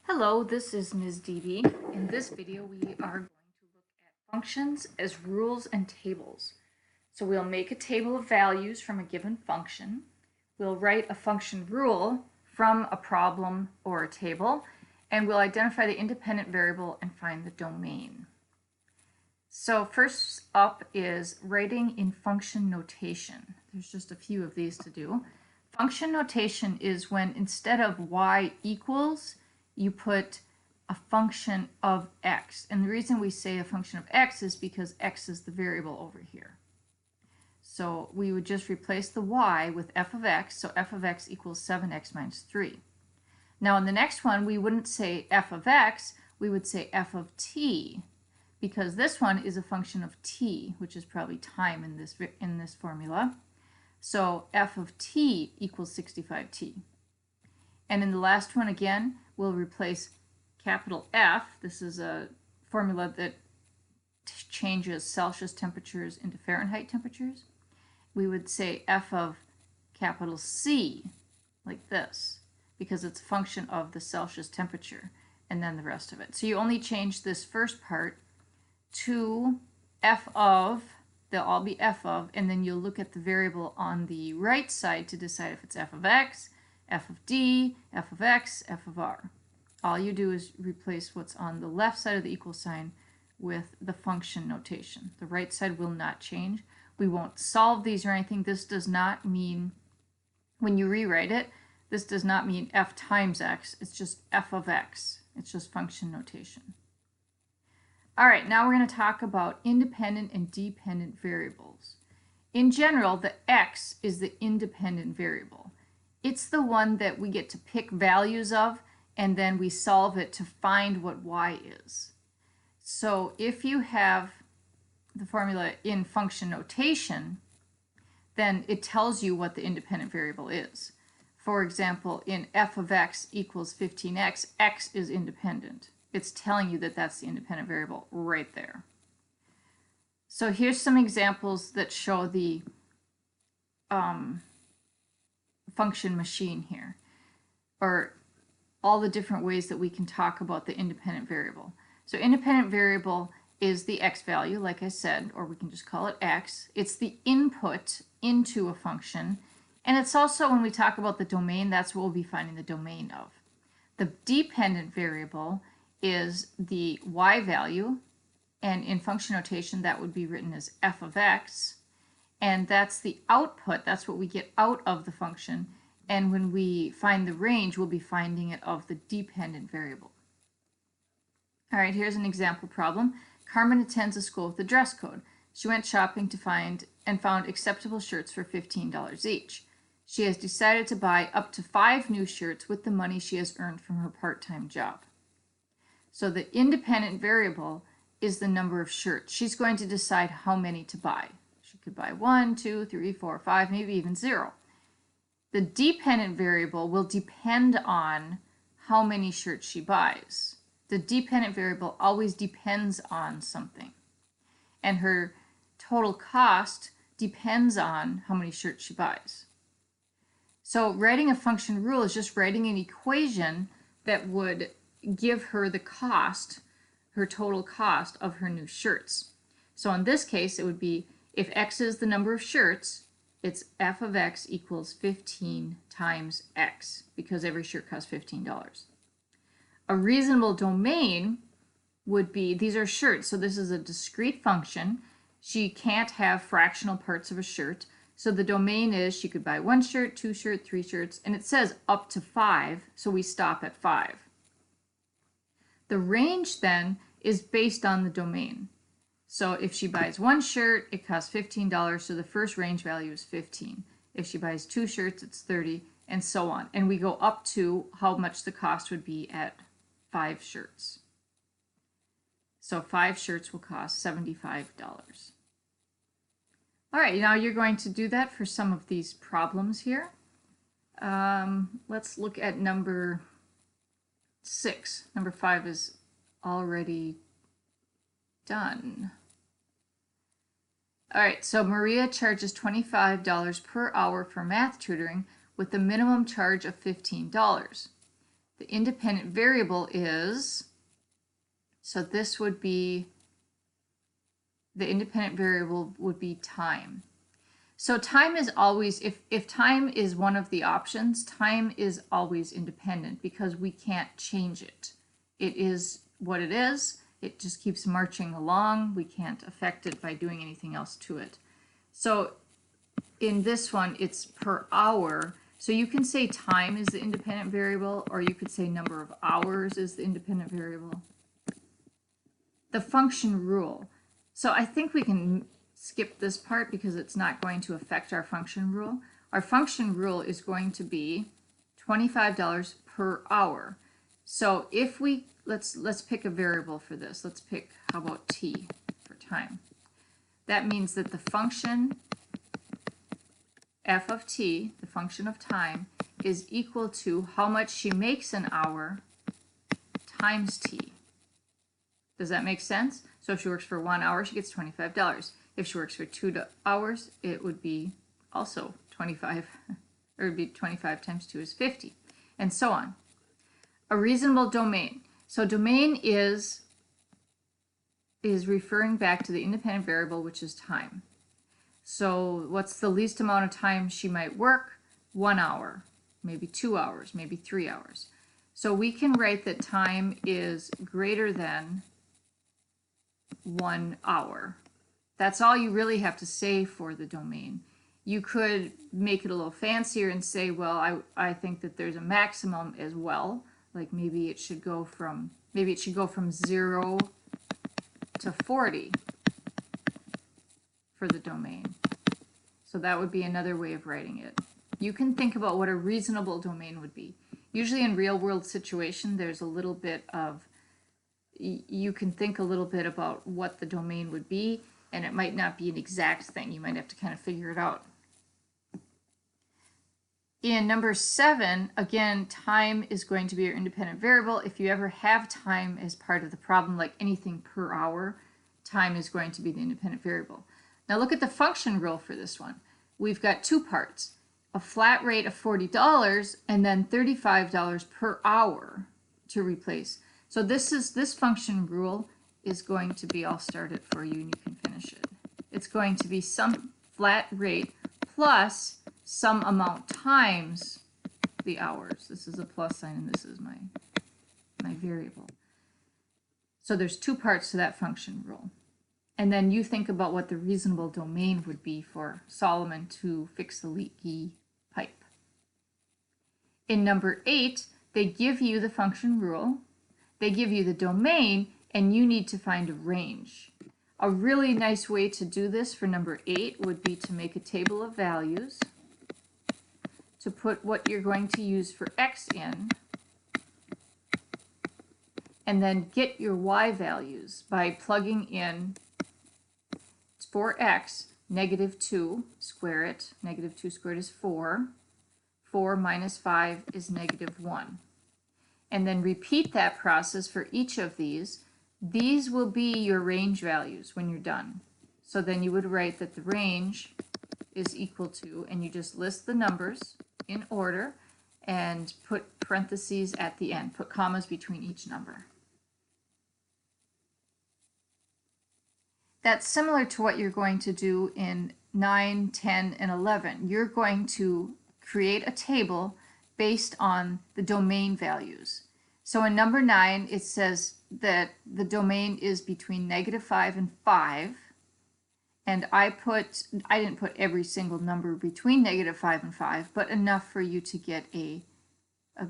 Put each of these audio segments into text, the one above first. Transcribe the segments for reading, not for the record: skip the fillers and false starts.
Hello, this is Ms. DB. In this video, we are going to look at functions as rules and tables. So we'll make a table of values from a given function. We'll write a function rule from a problem or a table, and we'll identify the independent variable and find the domain. So first up is writing in function notation. There's just a few of these to do. Function notation is when instead of y equals, you put a function of x. And the reason we say a function of x is because x is the variable over here. So we would just replace the y with f of x, so f of x equals 7x minus 3. Now in the next one, we wouldn't say f of x, we would say f of t, because this one is a function of t, which is probably time in this formula. So f of t equals 65t. And in the last one again, we'll replace capital F. This is a formula that changes Celsius temperatures into Fahrenheit temperatures. We would say f of capital C, like this, because it's a function of the Celsius temperature, and then the rest of it. So you only change this first part to f of, they'll all be f of, and then you'll look at the variable on the right side to decide if it's f of x, f of d, f of x, f of r. All you do is replace what's on the left side of the equal sign with the function notation. The right side will not change. We won't solve these or anything. This does not mean, when you rewrite it, this does not mean f times x. It's just f of x. It's just function notation. All right, now we're going to talk about independent and dependent variables. In general, the x is the independent variable. It's the one that we get to pick values of, and then we solve it to find what y is. So if you have the formula in function notation, then it tells you what the independent variable is. For example, in f of x equals 15x, x is independent. It's telling you that that's the independent variable right there. So here's some examples that show the function machine here, or all the different ways that we can talk about the independent variable. So independent variable is the x value, like I said, or we can just call it x. It's the input into a function, and it's also, when we talk about the domain, that's what we'll be finding the domain of. The dependent variable is the y value, and in function notation that would be written as f of x, and that's the output, that's what we get out of the function, and when we find the range, we'll be finding it of the dependent variable. All right, here's an example problem. Carmen attends a school with a dress code. She went shopping to find and found acceptable shirts for $15 each. She has decided to buy up to 5 new shirts with the money she has earned from her part-time job. So the independent variable is the number of shirts. She's going to decide how many to buy. She could buy 1, 2, 3, 4, 5, maybe even 0. The dependent variable will depend on how many shirts she buys. The dependent variable always depends on something. And her total cost depends on how many shirts she buys. So writing a function rule is just writing an equation that would give her the cost, her total cost of her new shirts. So in this case, it would be, if x is the number of shirts, it's f of x equals 15 times x, because every shirt costs $15. A reasonable domain would be, these are shirts, so this is a discrete function. She can't have fractional parts of a shirt. So the domain is, she could buy 1 shirt, 2 shirts, 3 shirts, and it says up to 5, so we stop at 5. The range then is based on the domain. So if she buys 1 shirt, it costs $15, so the first range value is 15. If she buys 2 shirts, it's 30, and so on. And we go up to how much the cost would be at 5 shirts. So 5 shirts will cost $75. All right, now you're going to do that for some of these problems here. Let's look at number 6. Number 5 is already done. All right, so Maria charges $25 per hour for math tutoring with a minimum charge of $15. The independent variable is, so this would be, the independent variable would be time. So time is always, if time is one of the options, time is always independent because we can't change it. It is what it is. It just keeps marching along. We can't affect it by doing anything else to it. So in this one, it's per hour. So you can say time is the independent variable, or you could say number of hours is the independent variable. The function rule. So I think we can skip this part because it's not going to affect our function rule. Our function rule is going to be $25 per hour. So if we, let's pick a variable for this. Let's pick, how about t for time? That means that the function f of t, the function of time, is equal to how much she makes an hour times t. Does that make sense? So if she works for 1 hour, she gets $25. If she works for 2 hours, it would be also 25, or it would be 25 times 2 is 50, and so on. A reasonable domain. So domain is referring back to the independent variable, which is time. So what's the least amount of time she might work? 1 hour, maybe 2 hours, maybe 3 hours. So we can write that time is greater than 1 hour. That's all you really have to say for the domain. You could make it a little fancier and say, well, I think that there's a maximum as well. Like maybe it should go from 0 to 40 for the domain. So that would be another way of writing it. You can think about what a reasonable domain would be. Usually in real world situation, there's a little bit of, you can think a little bit about what the domain would be, and it might not be an exact thing. You might have to kind of figure it out. In number 7, again, time is going to be your independent variable. If you ever have time as part of the problem, like anything per hour, time is going to be the independent variable. Now look at the function rule for this one. We've got 2 parts, a flat rate of $40 and then $35 per hour to replace. So this function rule is going to be, I'll start it for you and you can finish it. It's going to be some flat rate plus some amount times the hours. This is a plus sign and this is my variable. So there's 2 parts to that function rule. And then you think about what the reasonable domain would be for Solomon to fix the leaky pipe. In number 8, they give you the function rule, they give you the domain, and you need to find a range. A really nice way to do this for number 8 would be to make a table of values, to put what you're going to use for x in, and then get your y values by plugging in, for x, -2, square it. -2 squared is 4. 4 minus 5 is -1. And then repeat that process for each of these. These will be your range values when you're done. So then you would write that the range is equal to, and you just list the numbers in order and put parentheses at the end, put commas between each number. That's similar to what you're going to do in 9, 10, and 11. You're going to create a table based on the domain values. So in number 9, it says that the domain is between -5 and 5. And I didn't put every single number between -5 and 5, but enough for you to get a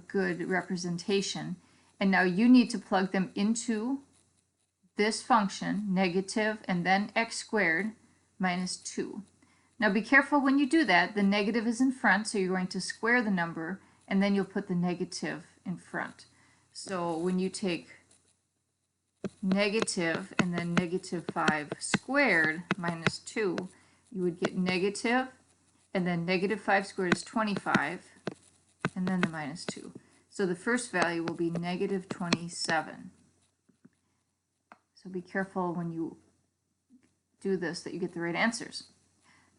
good representation. And now you need to plug them into this function, negative, and then x squared minus 2. Now be careful when you do that. The negative is in front, so you're going to square the number, and then you'll put the negative in front. So when you take negative and then -5 squared minus 2, you would get negative, and then -5 squared is 25, and then the minus 2. So the first value will be -27. So be careful when you do this that you get the right answers.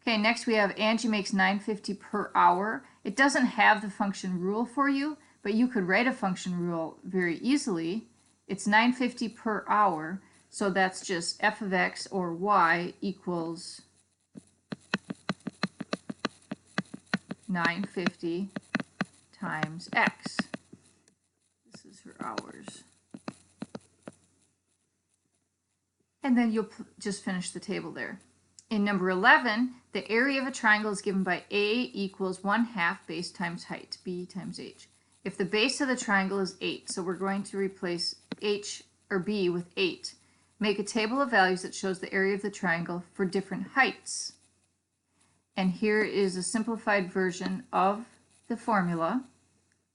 Okay, next we have Angie makes $9.50 per hour. It doesn't have the function rule for you, but you could write a function rule very easily. It's 950 per hour, so that's just f of x or y equals 950 times x. This is her hours. And then you'll just finish the table there. In number 11, the area of a triangle is given by A equals 1/2 base times height, B times H. If the base of the triangle is 8, so we're going to replace H or B with 8. Make a table of values that shows the area of the triangle for different heights. And here is a simplified version of the formula,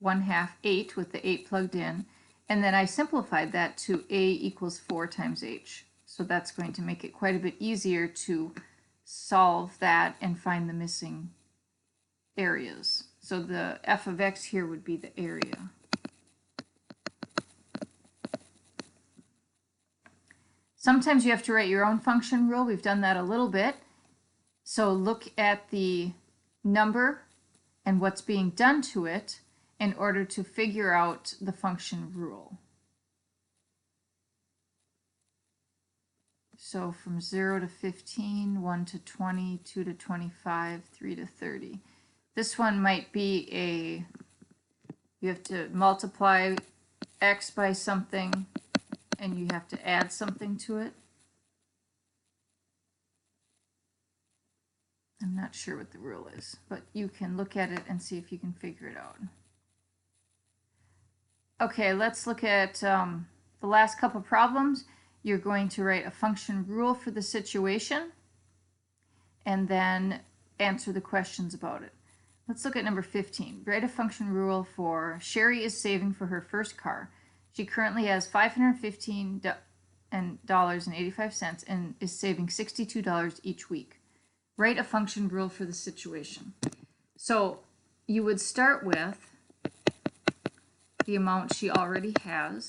1/2 8 with the 8 plugged in. And then I simplified that to A equals 4 times H. So that's going to make it quite a bit easier to solve that and find the missing areas. So the f of x here would be the area. Sometimes you have to write your own function rule. We've done that a little bit. So look at the number and what's being done to it in order to figure out the function rule. So from 0 to 15, 1 to 20, 2 to 25, 3 to 30. This one might be you have to multiply x by something and you have to add something to it. I'm not sure what the rule is, but you can look at it and see if you can figure it out. Okay, let's look at the last couple problems. You're going to write a function rule for the situation and then answer the questions about it. Let's look at number 15. Write a function rule for Sherry is saving for her first car. She currently has $515.85 and is saving $62 each week. Write a function rule for the situation. So you would start with the amount she already has,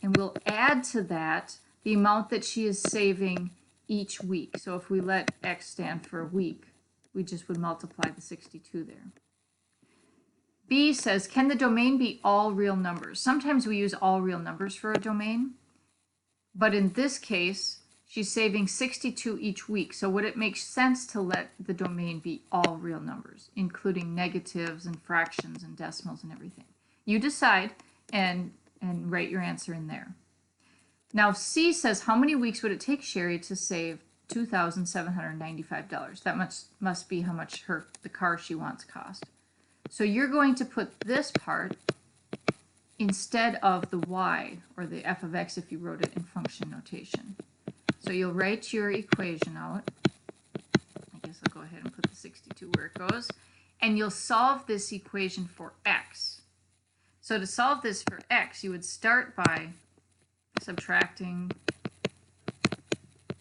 and we'll add to that the amount that she is saving each week. So if we let x stand for a week, we just would multiply the 62 there. B says, can the domain be all real numbers? Sometimes we use all real numbers for a domain, but in this case, she's saving 62 each week. So would it make sense to let the domain be all real numbers, including negatives and fractions and decimals and everything? You decide and write your answer in there. Now C says, how many weeks would it take Sherry to save $2,795? That must be how much the car she wants cost. So you're going to put this part instead of the y, or the f of x if you wrote it in function notation. So you'll write your equation out. I guess I'll go ahead and put the 62 where it goes. And you'll solve this equation for x. So to solve this for x, you would start by subtracting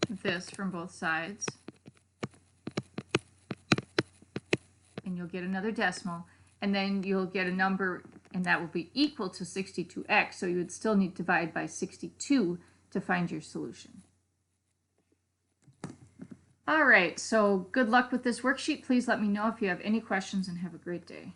this from both sides. And you'll get another decimal. And then you'll get a number, and that will be equal to 62x. So you would still need to divide by 62 to find your solution. All right, so good luck with this worksheet. Please let me know if you have any questions, and have a great day.